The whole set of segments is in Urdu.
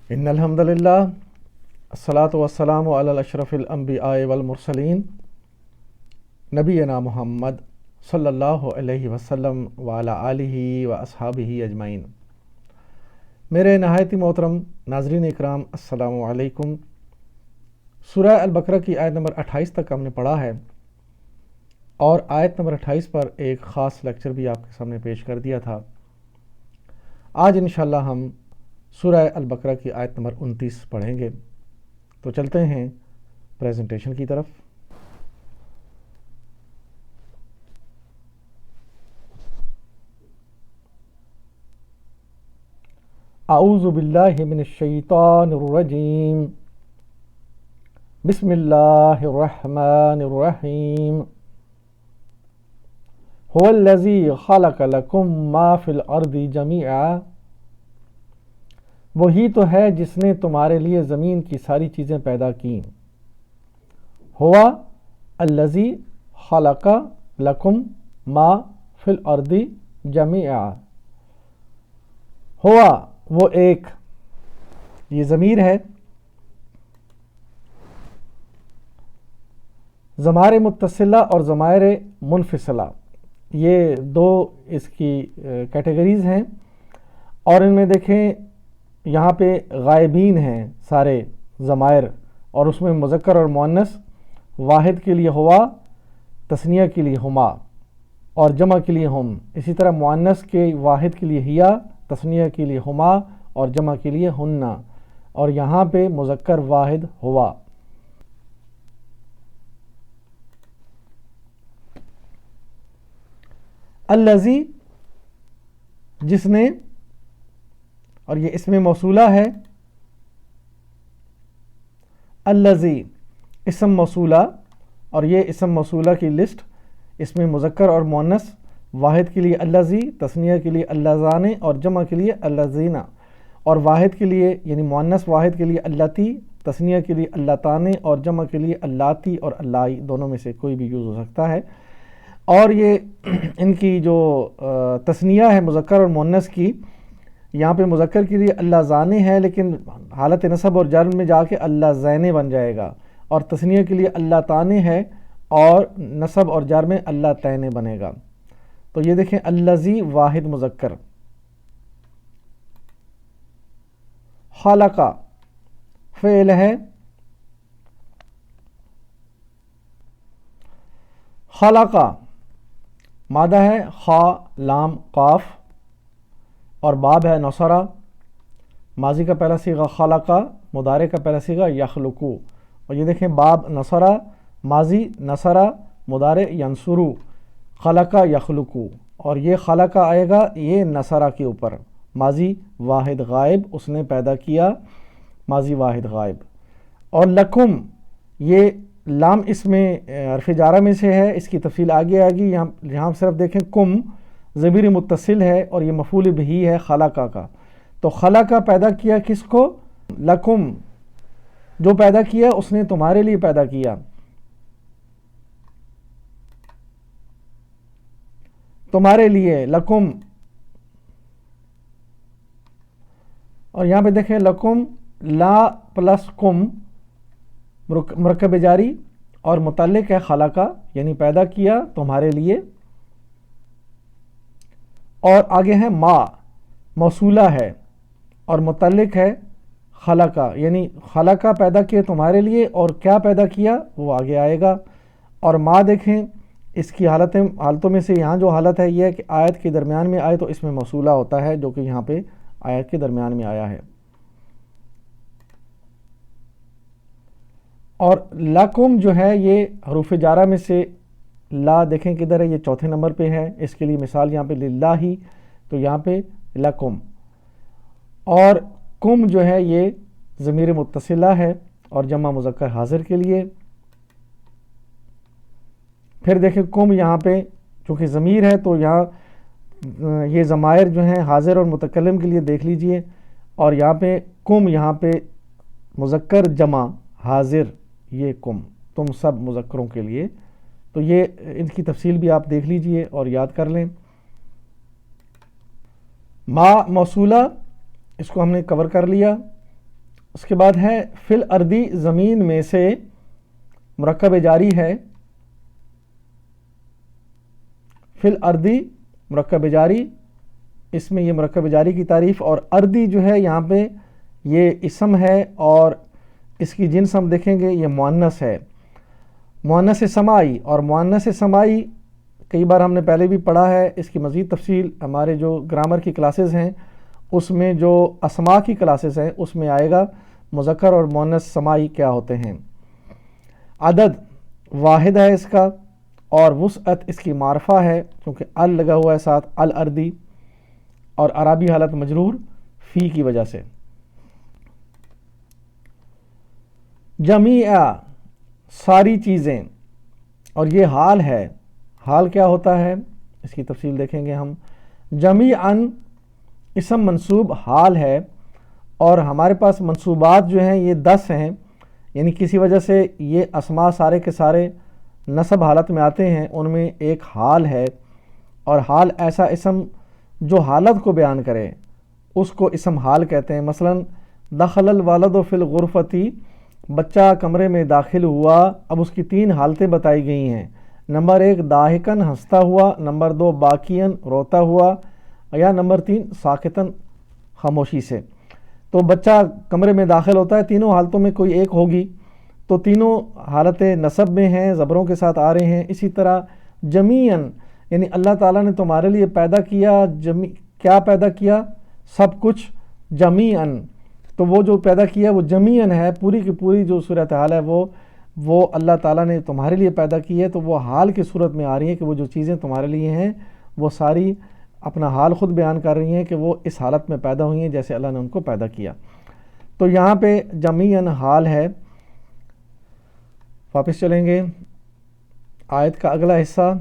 ان الحمد للہ الصلاۃ والسلام علی اشرف الانبیاء والمرسلین نبینا محمد صلی اللہ علیہ وسلم وعلی آلہ و اصحابہ اجمعین۔ میرے نہایت محترم ناظرین اکرام، السلام علیکم۔ سورہ البقرہ کی آیت نمبر 28 تک ہم نے پڑھا ہے، اور آیت نمبر 28 پر ایک خاص لیکچر بھی آپ کے سامنے پیش کر دیا تھا۔ آج انشاءاللہ ہم سورہ البقرہ کی آیت نمبر 29 پڑھیں گے، تو چلتے ہیں پریزنٹیشن کی طرف۔ اعوذ باللہ من الشیطان الرجیم، بسم اللہ الرحمن الرحیم۔ هو الذی خلق لکم ما فی الارض جمیعا، وہی تو ہے جس نے تمہارے لیے زمین کی ساری چیزیں پیدا کیں۔ ہوا الذی خلق لکم ما فی الارض جمیعا، ہوا وہ ایک، یہ ضمیر ہے، ضمائر متصلہ اور ضمائر منفصلہ، یہ دو اس کی کیٹیگریز ہیں، اور ان میں دیکھیں یہاں پہ غائبین ہیں سارے ضمائر، اور اس میں مذکر اور مؤنث، واحد کے لیے ہوا، تثنیہ کے لیے ہما، اور جمع کے لیے ہم۔ اسی طرح مؤنث کے واحد کے لیے ہیا، تثنیہ کے لیے ہما، اور جمع کے لیے ہننا، اور یہاں پہ مذکر واحد ہوا۔ الذی، جس نے، اور یہ اسم موصولہ ہے، الذی اسم موصولہ، اور یہ اسم موصولہ کی لسٹ، اس میں مذکر اور مؤنث، واحد کے لیے الذی، تثنیہ کے لیے اللذان، اور جمع کے لیے اللذین، اور واحد کے لیے یعنی مؤنث واحد کے لیے اللاتی، تثنیہ کے لیے اللاتان، اور جمع کے لیے اللاتی اور اللائی، دونوں میں سے کوئی بھی یوز ہو سکتا ہے۔ اور یہ ان کی جو تثنیہ ہے مذکر اور مؤنث کی، یہاں پہ مذکر کے لیے اللہ زانے ہے، لیکن حالت نصب اور جر میں جا کے اللہ زینے بن جائے گا، اور تثنیہ کے لیے اللہ تانے ہے، اور نصب اور جر میں اللہ تینے بنے گا۔ تو یہ دیکھیں الذی واحد مذکر، خلقہ فعل ہے، خلقہ مادہ ہے، خا لام قاف، اور باب ہے نصرہ، ماضی کا پہلا صیغہ خلقہ، مضارع کا پہلا صیغہ یخلقو، اور یہ دیکھیں باب نصرہ، ماضی نصرہ، مضارع ینصرو، خلقہ یخلقو، اور یہ خلقہ آئے گا یہ نصرہ کے اوپر، ماضی واحد غائب، اس نے پیدا کیا، ماضی واحد غائب۔ اور لکم، یہ لام اس میں حرف جارہ میں سے ہے، اس کی تفصیل آگے آئے گی، یہاں صرف دیکھیں کم ضمیر متصل ہے، اور یہ مفعول بہی ہے خلقہ کا۔ تو خلقہ پیدا کیا کس کو؟ لکم، جو پیدا کیا اس نے تمہارے لیے پیدا کیا، تمہارے لیے، لکم۔ اور یہاں پہ دیکھیں لکم، لا پلس کم، مرکب جاری، اور متعلق ہے خلقہ، یعنی پیدا کیا تمہارے لیے۔ اور آگے ہے ما، موصولہ ہے، اور متعلق ہے خلقہ، یعنی خلقہ پیدا کیا تمہارے لیے، اور کیا پیدا کیا وہ آگے آئے گا۔ اور ما دیکھیں اس کی حالتوں میں سے یہاں جو حالت ہے یہ ہے کہ آیت کے درمیان میں آئے تو اس میں موصولہ ہوتا ہے، جو کہ یہاں پہ آیت کے درمیان میں آیا ہے۔ اور لکم جو ہے یہ حروف جارہ میں سے، لا دیکھیں کدھر ہے، یہ چوتھے نمبر پہ ہے، اس کے لیے مثال یہاں پہ للہ، تو یہاں پہ لکم۔ اور کم جو ہے یہ ضمیر متصلہ ہے، اور جمع مذکر حاضر کے لیے۔ پھر دیکھیں کم یہاں پہ چونکہ ضمیر ہے تو یہاں یہ ضمائر جو ہیں حاضر اور متکلم کے لیے دیکھ لیجئے، اور یہاں پہ کم، یہاں پہ مذکر جمع حاضر، یہ کم، تم سب مذکروں کے لیے۔ تو یہ ان کی تفصیل بھی آپ دیکھ لیجئے اور یاد کر لیں۔ ما موصولہ، اس کو ہم نے کور کر لیا، اس کے بعد ہے فی الارضی، زمین میں سے، مرکب جاری ہے، فی الارضی مرکب جاری، اس میں یہ مرکب جاری کی تعریف، اور اردی جو ہے یہاں پہ یہ اسم ہے، اور اس کی جنس ہم دیکھیں گے یہ مؤنث ہے، مؤنث سماعی، اور مؤنث سماعی کئی بار ہم نے پہلے بھی پڑھا ہے، اس کی مزید تفصیل ہمارے جو گرامر کی کلاسز ہیں اس میں، جو اسماء کی کلاسز ہیں اس میں آئے گا مذکر اور مؤنث سماعی کیا ہوتے ہیں۔ عدد واحد ہے اس کا، اور وسعت اس کی معرفہ ہے کیونکہ ال لگا ہوا ہے ساتھ، الارضی، اور عربی حالت مجرور فی کی وجہ سے۔ جمیع ساری چیزیں، اور یہ حال ہے، حال کیا ہوتا ہے اس کی تفصیل دیکھیں گے ہم۔ جمیعاً اسم منصوب حال ہے، اور ہمارے پاس منصوبات جو ہیں یہ 10 ہیں، یعنی کسی وجہ سے یہ اسماء سارے کے سارے نصب حالت میں آتے ہیں، ان میں ایک حال ہے، اور حال ایسا اسم جو حالت کو بیان کرے اس کو اسم حال کہتے ہیں۔ مثلا دخل الولد فی الغرفتی، بچہ کمرے میں داخل ہوا، اب اس کی 3 حالتیں بتائی گئی ہیں۔ نمبر 1 داہکن ہنستا ہوا، نمبر 2 باکین روتا ہوا، یا نمبر 3 ساکتن خاموشی سے۔ تو بچہ کمرے میں داخل ہوتا ہے، تینوں حالتوں میں کوئی ایک ہوگی، تو تینوں حالتیں نصب میں ہیں، زبروں کے ساتھ آ رہے ہیں۔ اسی طرح جمیعاً، یعنی اللہ تعالیٰ نے تمہارے لیے پیدا کیا، کیا پیدا کیا؟ سب کچھ، جمیعاً، تو وہ جو پیدا کیا وہ جمیعاً ہے، پوری کی پوری جو صورتحال ہے وہ اللہ تعالیٰ نے تمہارے لیے پیدا کی ہے، تو وہ حال کی صورت میں آ رہی ہے کہ وہ جو چیزیں تمہارے لیے ہیں وہ ساری اپنا حال خود بیان کر رہی ہیں کہ وہ اس حالت میں پیدا ہوئی ہیں جیسے اللہ نے ان کو پیدا کیا۔ تو یہاں پہ جمیعاً حال ہے۔ واپس چلیں گے آیت کا اگلا حصہ۔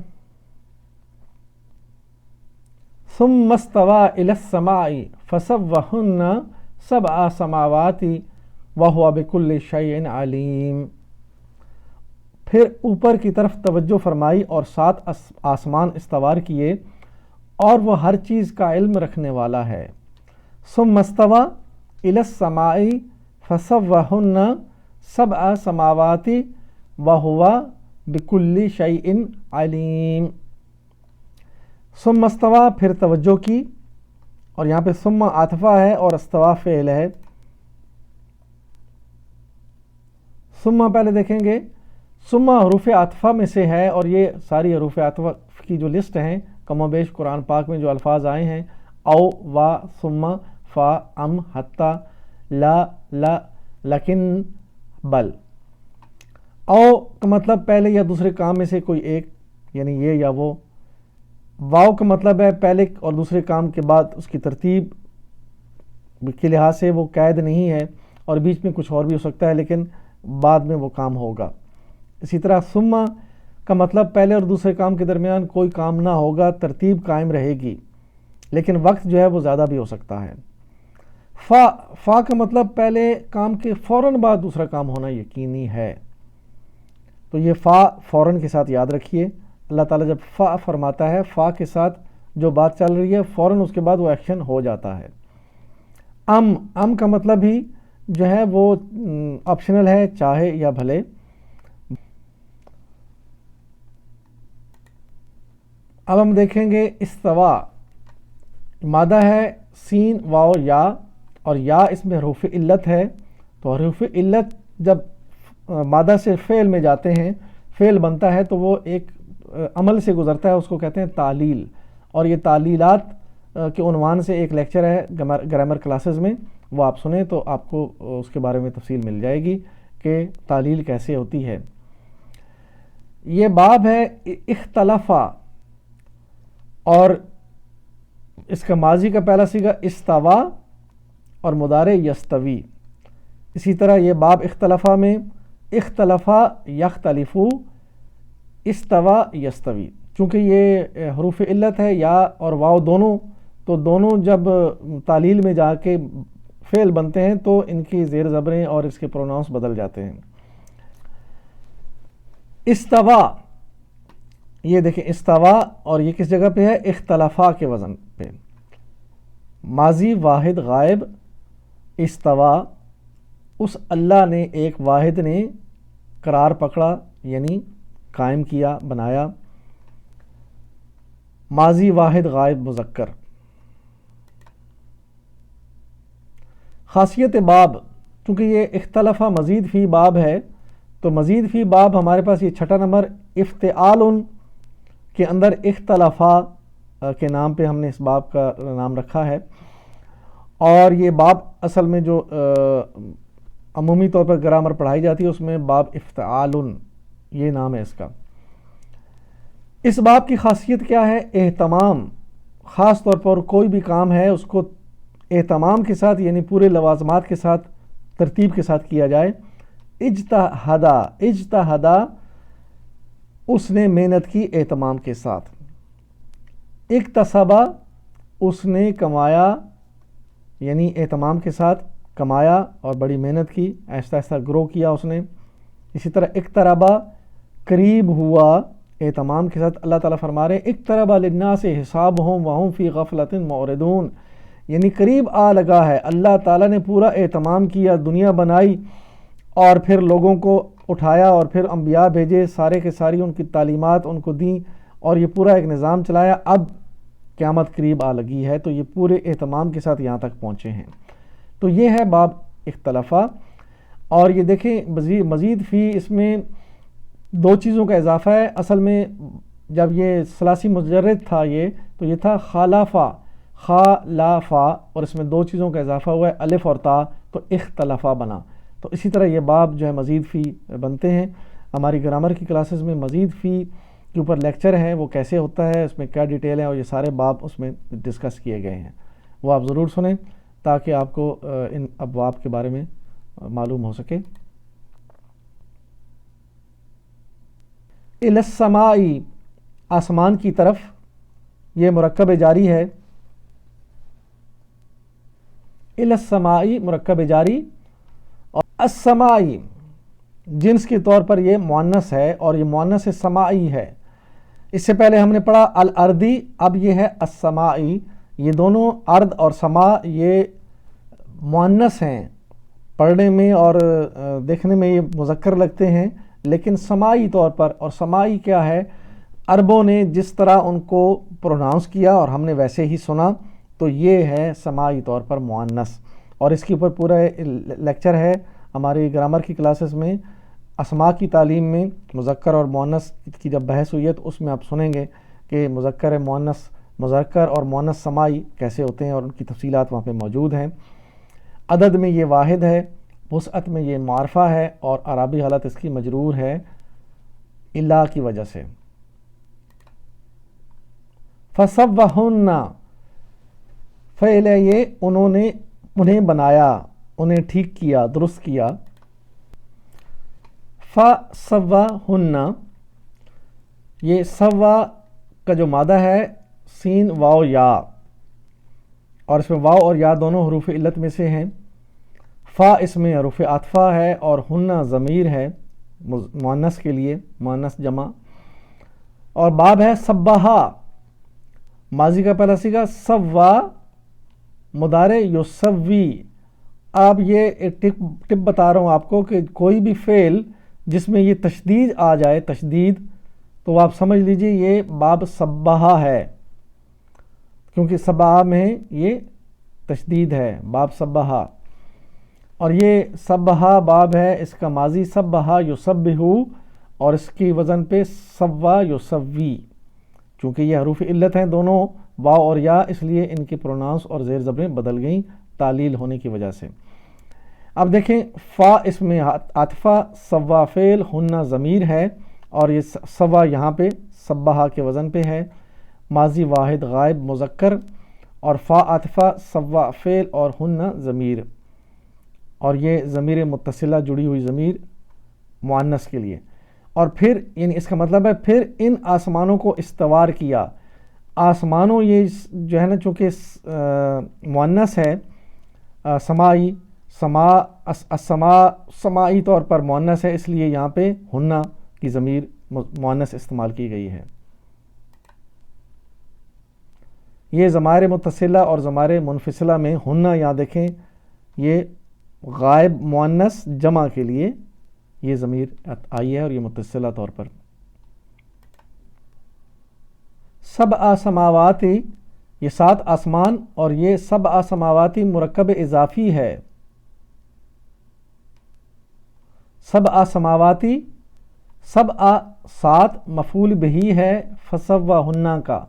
ثم استوى إلى السماء فسوهن 7 سماوات وهو بكل شيء عليم، پھر اوپر کی طرف توجہ فرمائی اور 7 آسمان استوار کیے، اور وہ ہر چیز کا علم رکھنے والا ہے۔ ثم استوى إلى السماء فسوهن 7 سماوات وهو بكل شيء عليم۔ ثم استوى، پھر توجہ کی، اور یہاں پہ ثم عاطفہ ہے اور استوا فعل ہے۔ ثم پہلے دیکھیں گے، ثم حروف عاطفہ میں سے ہے، اور یہ ساری حروف عاطفہ کی جو لسٹ ہیں کم و بیش قرآن پاک میں جو الفاظ آئے ہیں، او، وا، ثم، فا، ام، حتی، لا، لا، لیکن، بل۔ او کا مطلب پہلے یا دوسرے کام میں سے کوئی ایک، یعنی یہ یا وہ۔ واو کا مطلب ہے پہلے اور دوسرے کام کے بعد اس کی ترتیب کے لحاظ سے وہ قید نہیں ہے، اور بیچ میں کچھ اور بھی ہو سکتا ہے لیکن بعد میں وہ کام ہوگا۔ اسی طرح ثم کا مطلب پہلے اور دوسرے کام کے درمیان کوئی کام نہ ہوگا، ترتیب قائم رہے گی، لیکن وقت جو ہے وہ زیادہ بھی ہو سکتا ہے۔ فا کا مطلب پہلے کام کے فوراً بعد دوسرا کام ہونا یقینی ہے، تو یہ فا فوراً کے ساتھ یاد رکھیے۔ اللہ تعالیٰ جب فا فرماتا ہے، فا کے ساتھ جو بات چل رہی ہے فوراً اس کے بعد وہ ایکشن ہو جاتا ہے۔ ام کا مطلب ہی جو ہے وہ آپشنل ہے، چاہے یا بھلے۔ اب ہم دیکھیں گے استوا، مادہ ہے سین، واو، یا، اور یا اس میں حروف علت ہے، تو حروف علت جب مادہ سے فعل میں جاتے ہیں، فعل بنتا ہے تو وہ ایک عمل سے گزرتا ہے، اس کو کہتے ہیں تعلیل، اور یہ تعلیلات کے عنوان سے ایک لیکچر ہے گرامر کلاسز میں، وہ آپ سنیں تو آپ کو اس کے بارے میں تفصیل مل جائے گی کہ تعلیل کیسے ہوتی ہے۔ یہ باب ہے اختلافہ، اور اس کا ماضی کا پہلا صیغہ استوا اور مضارع یستوی۔ اسی طرح یہ باب اختلافہ میں اختلافہ یختلفو، استوا یستوی، چونکہ یہ حروف علت ہے یا اور واو دونوں، تو دونوں جب تعلیل میں جا کے فعل بنتے ہیں تو ان کی زیر زبریں اور اس کے پروناؤنس بدل جاتے ہیں۔ استوا، یہ دیکھیں استوا، اور یہ کس جگہ پہ ہے؟ اختلافہ کے وزن پہ، ماضی واحد غائب، استوا، اس اللہ نے، ایک واحد نے قرار پکڑا یعنی قائم کیا، بنایا. ماضی واحد غائب مذکر. خاصیت باب، چونکہ یہ اختلف مزید فی باب ہے تو مزید فی باب ہمارے پاس یہ چھٹا نمبر افتعال کے اندر اختلافا کے نام پہ ہم نے اس باب کا نام رکھا ہے. اور یہ باب اصل میں جو عمومی طور پر گرامر پڑھائی جاتی ہے اس میں باب افتعال یہ نام ہے اس کا. اس باب کی خاصیت کیا ہے؟ اہتمام. خاص طور پر کوئی بھی کام ہے اس کو اہتمام کے ساتھ یعنی پورے لوازمات کے ساتھ، ترتیب کے ساتھ کیا جائے. اجتہدا اس نے محنت کی اہتمام کے ساتھ. اکتسبا اس نے کمایا یعنی اہتمام کے ساتھ کمایا اور بڑی محنت کی، آہستہ آہستہ گرو کیا اس نے. اسی طرح اقتربا قریب ہوا اہتمام کے ساتھ. اللہ تعالیٰ فرما رہے اقترب للناس حسابهم وهم فی غفلۃ معرضون، یعنی قریب آ لگا ہے. اللہ تعالیٰ نے پورا اہتمام کیا، دنیا بنائی اور پھر لوگوں کو اٹھایا اور پھر انبیاء بھیجے، سارے کے ساری ان کی تعلیمات ان کو دیں اور یہ پورا ایک نظام چلایا. اب قیامت قریب آ لگی ہے تو یہ پورے اہتمام کے ساتھ یہاں تک پہنچے ہیں. تو یہ ہے باب اختلافہ. اور یہ دیکھیں مزید فی اس میں دو چیزوں کا اضافہ ہے. اصل میں جب یہ ثلاثی مجرد تھا یہ تو یہ تھا خالافہ، خالافہ، اور اس میں دو چیزوں کا اضافہ ہوا ہے الف اور تا تو اختلافہ بنا. تو اسی طرح یہ باب جو ہے مزید فی بنتے ہیں. ہماری گرامر کی کلاسز میں مزید فی کے اوپر لیکچر ہے، وہ کیسے ہوتا ہے، اس میں کیا ڈیٹیل ہے، اور یہ سارے باب اس میں ڈسکس کیے گئے ہیں. وہ آپ ضرور سنیں تاکہ آپ کو ان ابواب کے بارے میں معلوم ہو سکے. الی السماء آسمان کی طرف، یہ مرکب جاری ہے. الی السماء مرکب جاری، اور السماء جنس کے طور پر یہ مؤنث ہے اور یہ مؤنث سمائی ہے. اس سے پہلے ہم نے پڑھا الارضی، اب یہ ہے السمائی. یہ دونوں ارض اور سما یہ مؤنث ہیں، پڑھنے میں اور دیکھنے میں یہ مذکر لگتے ہیں لیکن سمائی طور پر. اور سمائی کیا ہے؟ عربوں نے جس طرح ان کو پروناؤنس کیا اور ہم نے ویسے ہی سنا تو یہ ہے سمائی طور پر مؤنث. اور اس کے اوپر پورا لیکچر ہے ہماری گرامر کی کلاسز میں. اسماء کی تعلیم میں مذکر اور مؤنث کی جب بحث ہوئی ہے تو اس میں آپ سنیں گے کہ مذکر مؤنث مذکر اور مؤنث سمائی کیسے ہوتے ہیں اور ان کی تفصیلات وہاں پہ موجود ہیں. عدد میں یہ واحد ہے، وسعت میں یہ معرفہ ہے اور اعرابی حالت اس کی مجرور ہے الا کی وجہ سے. فسوہن فعل ہے یہ انہیں بنایا، انہیں ٹھیک کیا، درست کیا. فسوہن یہ سوا کا جو مادہ ہے سین واو یا، اور اس میں واو اور یا دونوں حروف علت میں سے ہیں. فا اس میں حروف عطفہ ہے اور ہنہ ضمیر ہے مؤنث کے لیے، مؤنث جمع. اور باب ہے سبہا، ماضی کا پہلا صیغہ، سوا مضارع یسوی. اب یہ ٹپ بتا رہا ہوں آپ کو کہ کوئی بھی فعل جس میں یہ تشدید آ جائے، تشدید، تو آپ سمجھ لیجئے یہ باب سبہا ہے، کیونکہ سبہا میں یہ تشدید ہے، باب سبہا. اور یہ سبہا باب ہے، اس کا ماضی سبہا یسبہو اور اس کی وزن پہ سوا یسوی. چونکہ یہ حروف علت ہیں دونوں واو اور یا، اس لیے ان کی پروناؤنس اور زیر زبریں بدل گئیں تعلیل ہونے کی وجہ سے. اب دیکھیں فا اس میں عطفہ، سوا فعل، ہنہ ضمیر ہے اور یہ سوا یہاں پہ سبہا کے وزن پہ ہے. ماضی واحد غائب مذکر اور فا عطفہ، سوا فعل اور ہنہ ضمیر، اور یہ ضمیر متصلہ جڑی ہوئی ضمیر مؤنث کے لیے. اور پھر یعنی اس کا مطلب ہے پھر ان آسمانوں کو استوار کیا. آسمانوں یہ جو ہے نا چونکہ مؤنث ہے، سمائی، سمائی طور پر مؤنث ہے، اس لیے یہاں پہ ہنہ کی ضمیر مؤنث استعمال کی گئی ہے. یہ ضمائر متصلہ اور ضمائر منفصلہ میں ہنہ یہاں دیکھیں یہ غائب مؤنث جمع کے لیے یہ ضمیر آئی ہے اور یہ متصلہ طور پر. سبع سماواتی، یہ 7 آسمان، اور یہ سبع سماواتی مرکب اضافی ہے. سبع سماواتی، سبع 7 مفعول بہی ہے فسوّاہن کا،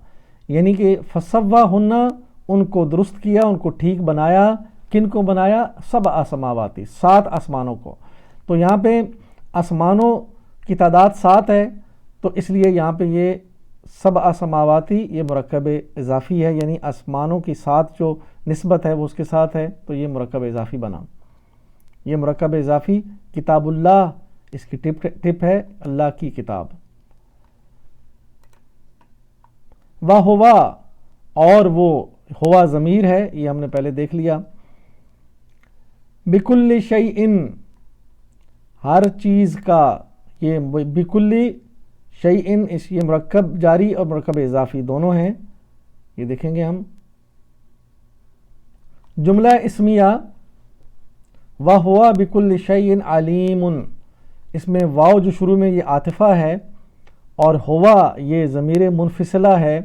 یعنی کہ فسوّاہن ان کو درست کیا، ان کو ٹھیک بنایا. کن کو بنایا؟ سبع سماواتی، 7 آسمانوں کو. تو یہاں پہ آسمانوں کی تعداد 7 ہے، تو اس لیے یہاں پہ یہ سبع سماواتی یہ مرکب اضافی ہے، یعنی آسمانوں کی 7 جو نسبت ہے وہ اس کے ساتھ ہے، تو یہ مرکب اضافی بنا. یہ مرکب اضافی کتاب اللہ، اس کی ٹپ ہے اللہ کی کتاب. وَهُوَ، اور وہ ہوا ضمیر ہے، یہ ہم نے پہلے دیکھ لیا. بِكُلِّ شَيْءٍ، ہر چیز کا، یہ بِكُلِّ شَيْءٍ یہ مرکب جاری اور مرکب اضافی دونوں ہیں. یہ دیکھیں گے ہم. جملہ اسمیہ وَهُوَ بِكُلِّ شَيْءٍ عَلِيمٌ، اس میں واو جو شروع میں یہ عاطفہ ہے اور ہوا یہ ضمیر منفصلہ ہے.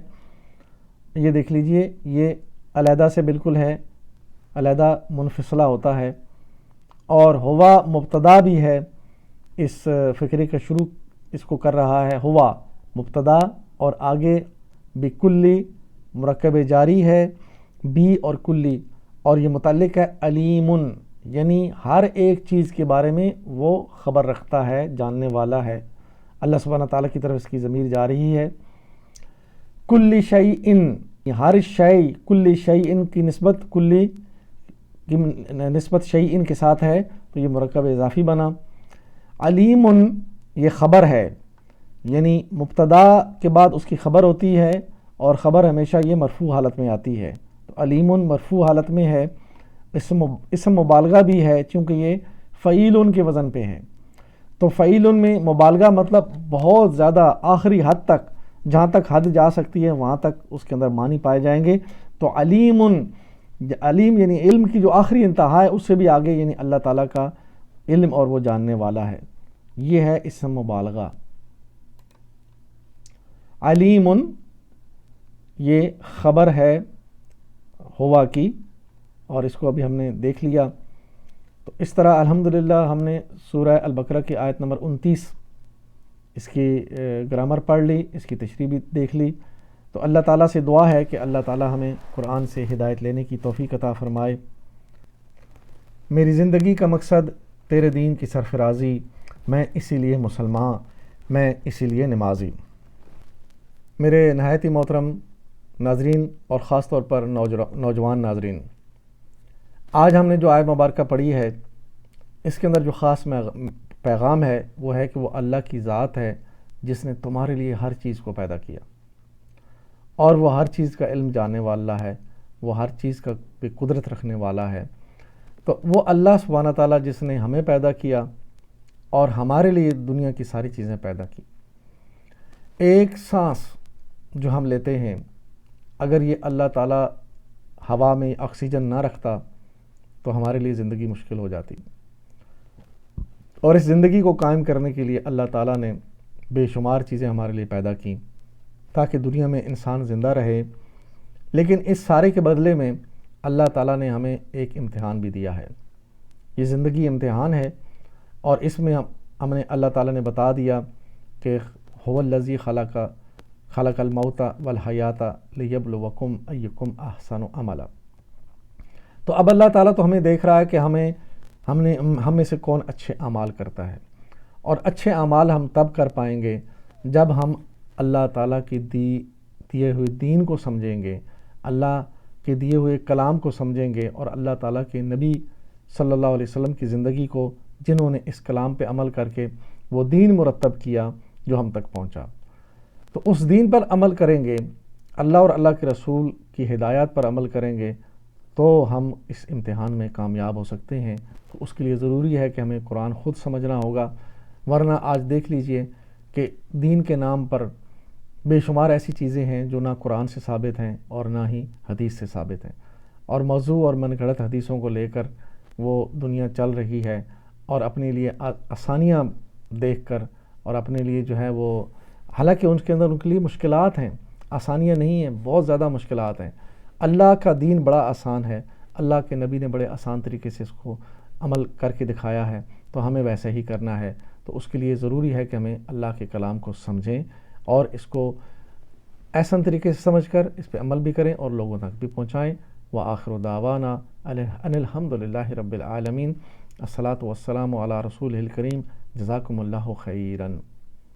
یہ دیکھ لیجئے، یہ علیحدہ سے بالکل ہے، علیحدہ منفصلہ ہوتا ہے. اور ہوا مبتدا بھی ہے، اس فقرے کا شروع اس کو کر رہا ہے ہوا مبتدا، اور آگے بکلی مرکب جاری ہے، بی اور کلی، اور یہ متعلق ہے علیمن، یعنی ہر ایک چیز کے بارے میں وہ خبر رکھتا ہے، جاننے والا ہے. اللہ سبحانہ تعالیٰ کی طرف اس کی ضمیر جا رہی ہے. کل شیئن، ہر شیء، کل شیئن کی نسبت، کلی کی نسبت شیئن کے ساتھ ہے، تو یہ مرکب اضافی بنا. علیم یہ خبر ہے، یعنی مبتدا کے بعد اس کی خبر ہوتی ہے، اور خبر ہمیشہ یہ مرفوع حالت میں آتی ہے. تو علیم مرفوع حالت میں ہے. اسم مبالغہ بھی ہے، چونکہ یہ فعیل کے وزن پہ ہے. تو فعیل میں مبالغہ مطلب بہت زیادہ آخری حد تک، جہاں تک حد جا سکتی ہے وہاں تک اس کے اندر معنی پائے جائیں گے. تو علیم، علیم یعنی علم کی جو آخری انتہا ہے اس سے بھی آگے، یعنی اللہ تعالیٰ کا علم اور وہ جاننے والا ہے. یہ ہے اسم مبالغہ. علیم یہ خبر ہے ہوا کی، اور اس کو ابھی ہم نے دیکھ لیا. تو اس طرح الحمدللہ ہم نے سورہ البقرہ کی آیت نمبر 29 اس کی گرامر پڑھ لی، اس کی تشریح بھی دیکھ لی. تو اللہ تعالیٰ سے دعا ہے کہ اللہ تعالیٰ ہمیں قرآن سے ہدایت لینے کی توفیق عطا فرمائے. میری زندگی کا مقصد تیرے دین کی سرفرازی، میں اسی لیے مسلمان، میں اسی لیے نمازی. میرے نہایت ہی محترم ناظرین، اور خاص طور پر نوجوان ناظرین، آج ہم نے جو آیت مبارکہ پڑھی ہے، اس کے اندر جو خاص پیغام ہے وہ ہے کہ وہ اللہ کی ذات ہے جس نے تمہارے لیے ہر چیز کو پیدا کیا، اور وہ ہر چیز کا علم جاننے والا ہے، وہ ہر چیز کا پہ قدرت رکھنے والا ہے. تو وہ اللہ سبحانہ تعالیٰ جس نے ہمیں پیدا کیا اور ہمارے لیے دنیا کی ساری چیزیں پیدا کی. ایک سانس جو ہم لیتے ہیں، اگر یہ اللہ تعالیٰ ہوا میں آکسیجن نہ رکھتا تو ہمارے لیے زندگی مشکل ہو جاتی. اور اس زندگی کو قائم کرنے کے لیے اللہ تعالیٰ نے بے شمار چیزیں ہمارے لیے پیدا کیں تاکہ دنیا میں انسان زندہ رہے. لیکن اس سارے کے بدلے میں اللہ تعالیٰ نے ہمیں ایک امتحان بھی دیا ہے. یہ زندگی امتحان ہے، اور اس میں ہم نے اللہ تعالیٰ نے بتا دیا کہ هو الذی خلق الموت والحیات لیبلوکم ایکم احسن عملا. تو اب اللہ تعالیٰ تو ہمیں دیکھ رہا ہے کہ ہم میں سے کون اچھے اعمال کرتا ہے، اور اچھے اعمال ہم تب کر پائیں گے جب ہم اللہ تعالیٰ کی دیے ہوئے دین کو سمجھیں گے، اللہ کے دیے ہوئے کلام کو سمجھیں گے، اور اللہ تعالیٰ کے نبی صلی اللہ علیہ وسلم کی زندگی کو، جنہوں نے اس کلام پہ عمل کر کے وہ دین مرتب کیا جو ہم تک پہنچا. تو اس دین پر عمل کریں گے، اللہ اور اللہ کے رسول کی ہدایات پر عمل کریں گے، تو ہم اس امتحان میں کامیاب ہو سکتے ہیں. تو اس کے لیے ضروری ہے کہ ہمیں قرآن خود سمجھنا ہوگا، ورنہ آج دیکھ لیجئے کہ دین کے نام پر بے شمار ایسی چیزیں ہیں جو نہ قرآن سے ثابت ہیں اور نہ ہی حدیث سے ثابت ہیں، اور موضوع اور من گھڑت حدیثوں کو لے کر وہ دنیا چل رہی ہے اور اپنے لیے آسانیاں دیکھ کر اور اپنے لیے جو ہے وہ، حالانکہ ان کے اندر ان کے لیے مشکلات ہیں، آسانیاں نہیں ہیں، بہت زیادہ مشکلات ہیں۔ اللہ کا دین بڑا آسان ہے، اللہ کے نبی نے بڑے آسان طریقے سے اس کو عمل کر کے دکھایا ہے، تو ہمیں ویسے ہی کرنا ہے۔ تو اس کے لیے ضروری ہے کہ ہمیں اللہ کے کلام کو سمجھیں اور اس کو احسن طریقے سے سمجھ کر اس پہ عمل بھی کریں اور لوگوں تک بھی پہنچائیں۔ وآخر دعوانا ان الحمد للہ رب العالمین۔ الصلاۃ والسلام علی رسول الکریم۔ جزاکم اللہ خیراً۔